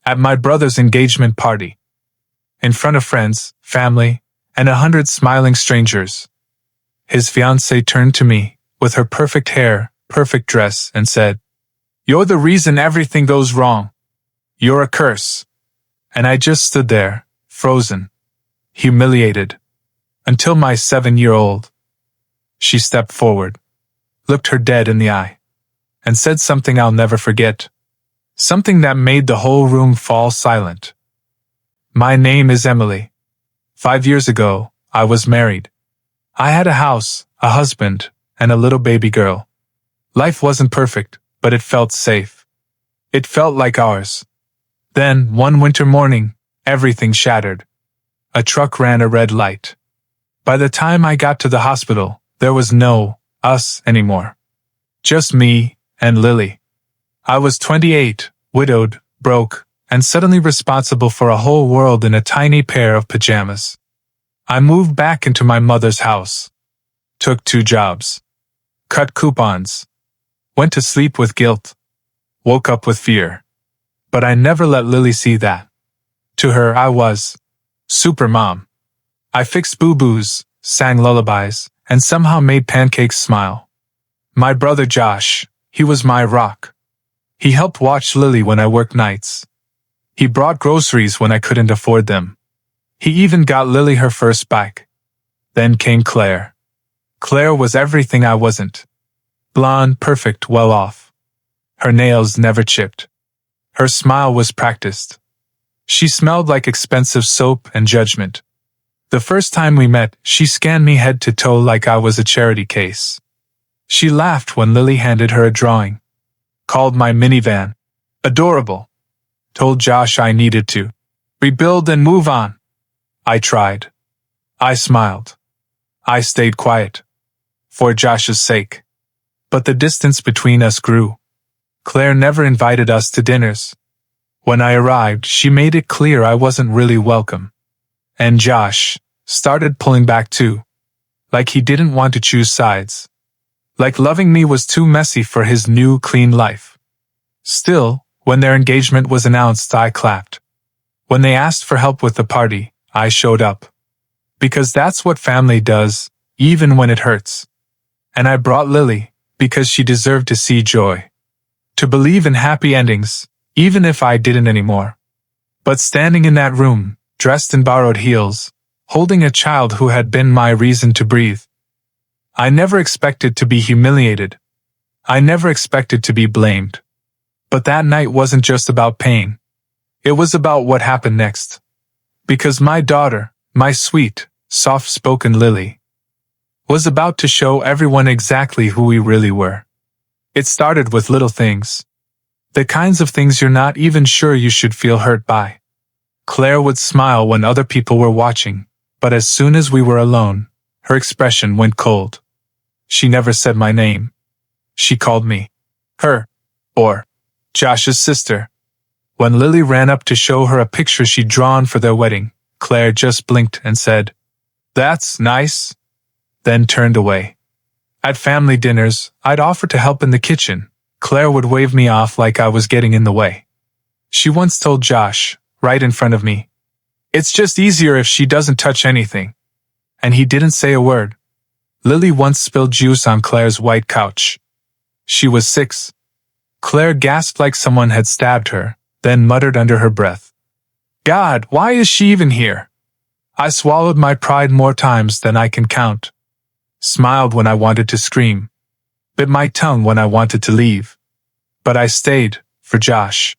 At my brother's engagement party. In front of friends, family, and 100 smiling strangers. His fiancée turned to me, with her perfect hair, perfect dress, and said, "You're the reason everything goes wrong. You're a curse." And I just stood there, frozen, humiliated, until my 7-year-old. She stepped forward, looked her dead in the eye, and said something I'll never forget. Something that made the whole room fall silent. "My name is Emily. 5 years ago, I was married. I had a house, a husband, and a little baby girl. Life wasn't perfect, but it felt safe. It felt like ours. Then, one winter morning, everything shattered. A truck ran a red light. By the time I got to the hospital, there was no us anymore. Just me and Lily. I was 28, widowed, broke, and suddenly responsible for a whole world in a tiny pair of pajamas. I moved back into my mother's house. Took 2 jobs. Cut coupons. Went to sleep with guilt. Woke up with fear. But I never let Lily see that. To her, I was super mom. I fixed boo-boos, sang lullabies, and somehow made pancakes smile. My brother Josh, he was my rock. He helped watch Lily when I worked nights. He brought groceries when I couldn't afford them. He even got Lily her first bike. Then came Claire. Claire was everything I wasn't. Blonde, perfect, well off. Her nails never chipped. Her smile was practiced. She smelled like expensive soap and judgment. The first time we met, she scanned me head to toe like I was a charity case. She laughed when Lily handed her a drawing. Called my minivan adorable. Told Josh I needed to rebuild and move on. I tried. I smiled. I stayed quiet. For Josh's sake. But the distance between us grew. Claire never invited us to dinners. When I arrived, she made it clear I wasn't really welcome. And Josh started pulling back too. Like he didn't want to choose sides. Like loving me was too messy for his new, clean life. Still, when their engagement was announced, I clapped. When they asked for help with the party, I showed up. Because that's what family does, even when it hurts. And I brought Lily, because she deserved to see joy. To believe in happy endings, even if I didn't anymore. But standing in that room, dressed in borrowed heels, holding a child who had been my reason to breathe. I never expected to be humiliated. I never expected to be blamed. But that night wasn't just about pain. It was about what happened next. Because my daughter, my sweet, soft-spoken Lily, was about to show everyone exactly who we really were. It started with little things. The kinds of things you're not even sure you should feel hurt by. Claire would smile when other people were watching, but as soon as we were alone, her expression went cold. She never said my name. She called me her, or Josh's sister. When Lily ran up to show her a picture she'd drawn for their wedding, Claire just blinked and said, "That's nice," then turned away. At family dinners, I'd offer to help in the kitchen. Claire would wave me off like I was getting in the way. She once told Josh, right in front of me, "It's just easier if she doesn't touch anything." And he didn't say a word. Lily once spilled juice on Claire's white couch. She was 6. Claire gasped like someone had stabbed her, then muttered under her breath, "God, why is she even here?" I swallowed my pride more times than I can count. Smiled when I wanted to scream. Bit my tongue when I wanted to leave. But I stayed, for Josh.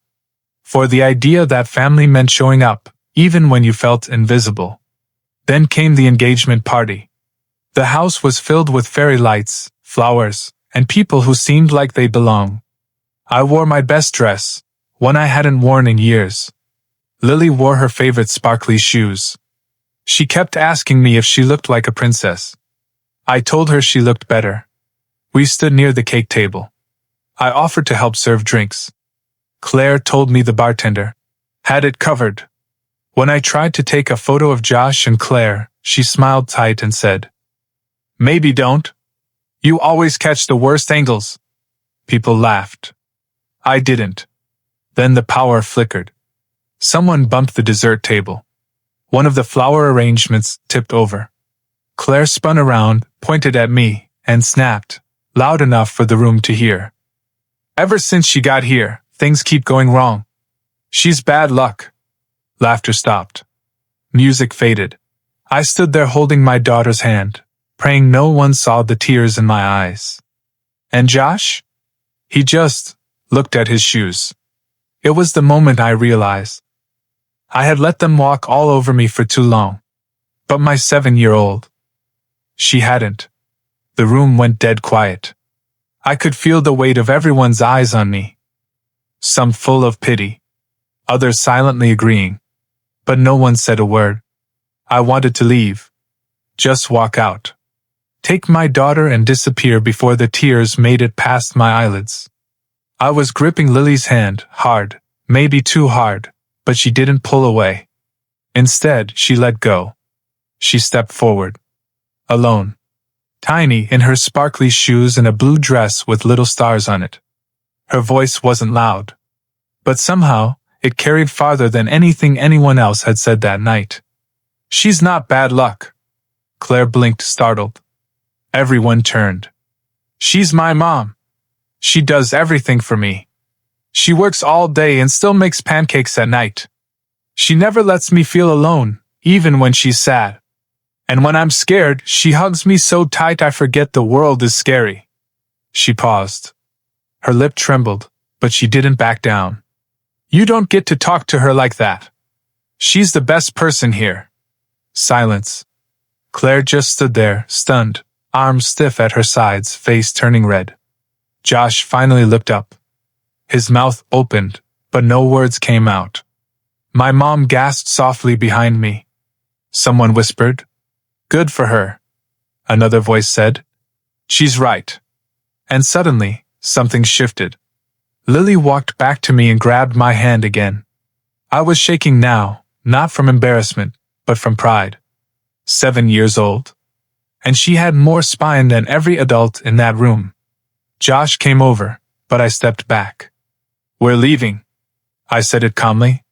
For the idea that family meant showing up, even when you felt invisible. Then came the engagement party. The house was filled with fairy lights, flowers, and people who seemed like they belonged. I wore my best dress, one I hadn't worn in years. Lily wore her favorite sparkly shoes. She kept asking me if she looked like a princess. I told her she looked better. We stood near the cake table. I offered to help serve drinks. Claire told me the bartender had it covered. When I tried to take a photo of Josh and Claire, she smiled tight and said, "Maybe don't. You always catch the worst angles." People laughed. I didn't. Then the power flickered. Someone bumped the dessert table. One of the flower arrangements tipped over. Claire spun around, pointed at me, and snapped, loud enough for the room to hear. Ever since she got here, things keep going wrong. She's bad luck. Laughter stopped. Music faded. I stood there holding my daughter's hand, praying no one saw the tears in my eyes. And Josh? He just looked at his shoes. It was the moment I realized. I had let them walk all over me for too long. But my 7-year-old. She hadn't. The room went dead quiet. I could feel the weight of everyone's eyes on me. Some full of pity. Others silently agreeing. But no one said a word. I wanted to leave. Just walk out. Take my daughter and disappear before the tears made it past my eyelids. I was gripping Lily's hand, hard, maybe too hard, but she didn't pull away. Instead, she let go. She stepped forward. Alone. Tiny in her sparkly shoes and a blue dress with little stars on it. Her voice wasn't loud. But somehow, it carried farther than anything anyone else had said that night. She's not bad luck. Claire blinked, startled. Everyone turned. She's my mom. She does everything for me. She works all day and still makes pancakes at night. She never lets me feel alone, even when she's sad. And when I'm scared, she hugs me so tight I forget the world is scary. She paused. Her lip trembled, but she didn't back down. You don't get to talk to her like that. She's the best person here. Silence. Claire just stood there, stunned, arms stiff at her sides, face turning red. Josh finally looked up. His mouth opened, but no words came out. My mom gasped softly behind me. Someone whispered, "Good for her." Another voice said, "She's right." And suddenly, something shifted. Lily walked back to me and grabbed my hand again. I was shaking now, not from embarrassment, but from pride. 7 years old. And she had more spine than every adult in that room. Josh came over, but I stepped back. We're leaving. I said it calmly.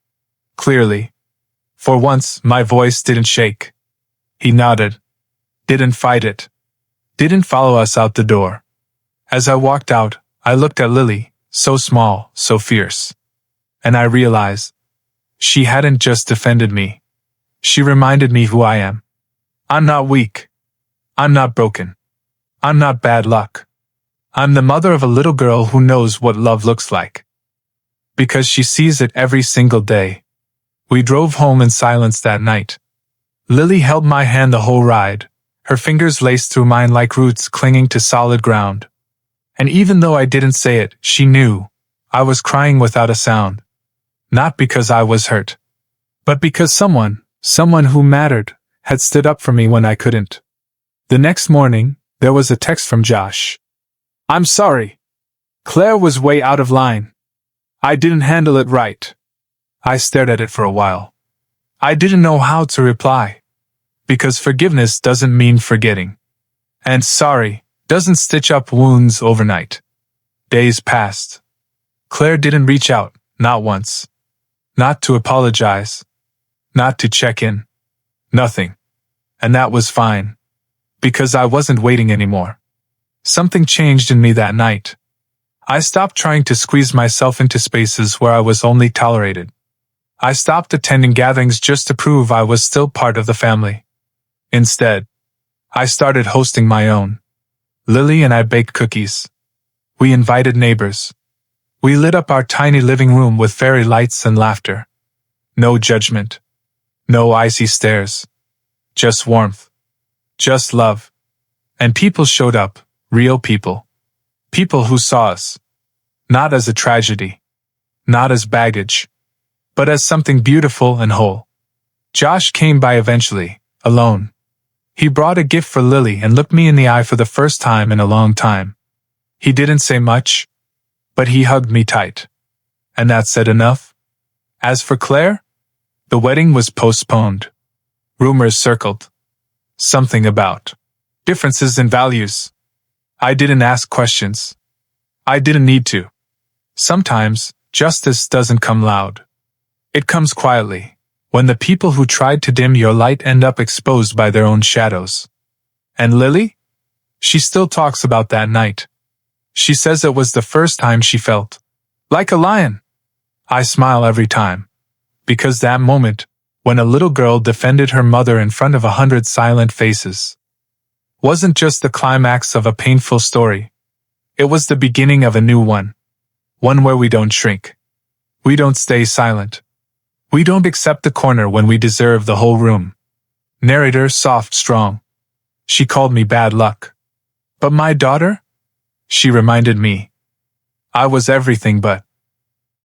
Clearly. For once, my voice didn't shake. He nodded. Didn't fight it. Didn't follow us out the door. As I walked out, I looked at Lily, so small, so fierce. And I realized, she hadn't just defended me. She reminded me who I am. I'm not weak. I'm not broken. I'm not bad luck. I'm the mother of a little girl who knows what love looks like. Because she sees it every single day. We drove home in silence that night. Lily held my hand the whole ride, her fingers laced through mine like roots clinging to solid ground. And even though I didn't say it, she knew. I was crying without a sound. Not because I was hurt, but because someone who mattered, had stood up for me when I couldn't. The next morning, there was a text from Josh. I'm sorry. Claire was way out of line. I didn't handle it right. I stared at it for a while. I didn't know how to reply. Because forgiveness doesn't mean forgetting. And sorry doesn't stitch up wounds overnight. Days passed. Claire didn't reach out, not once. Not to apologize. Not to check in. Nothing. And that was fine. Because I wasn't waiting anymore. Something changed in me that night. I stopped trying to squeeze myself into spaces where I was only tolerated. I stopped attending gatherings just to prove I was still part of the family. Instead, I started hosting my own. Lily and I baked cookies. We invited neighbors. We lit up our tiny living room with fairy lights and laughter. No judgment. No icy stares. Just warmth. Just love. And people showed up, real people. People who saw us. Not as a tragedy. Not as baggage. But as something beautiful and whole. Josh came by eventually, alone. He brought a gift for Lily and looked me in the eye for the first time in a long time. He didn't say much, but he hugged me tight. And that said enough. As for Claire, the wedding was postponed. Rumors circled. Something about differences in values. I didn't ask questions. I didn't need to. Sometimes, justice doesn't come loud. It comes quietly, when the people who tried to dim your light end up exposed by their own shadows. And Lily? She still talks about that night. She says it was the first time she felt like a lion. I smile every time, because that moment, when a little girl defended her mother in front of 100 silent faces, wasn't just the climax of a painful story. It was the beginning of a new one. One where we don't shrink. We don't stay silent. We don't accept the corner when we deserve the whole room. Narrator soft, strong. She called me bad luck. But my daughter? She reminded me. I was everything but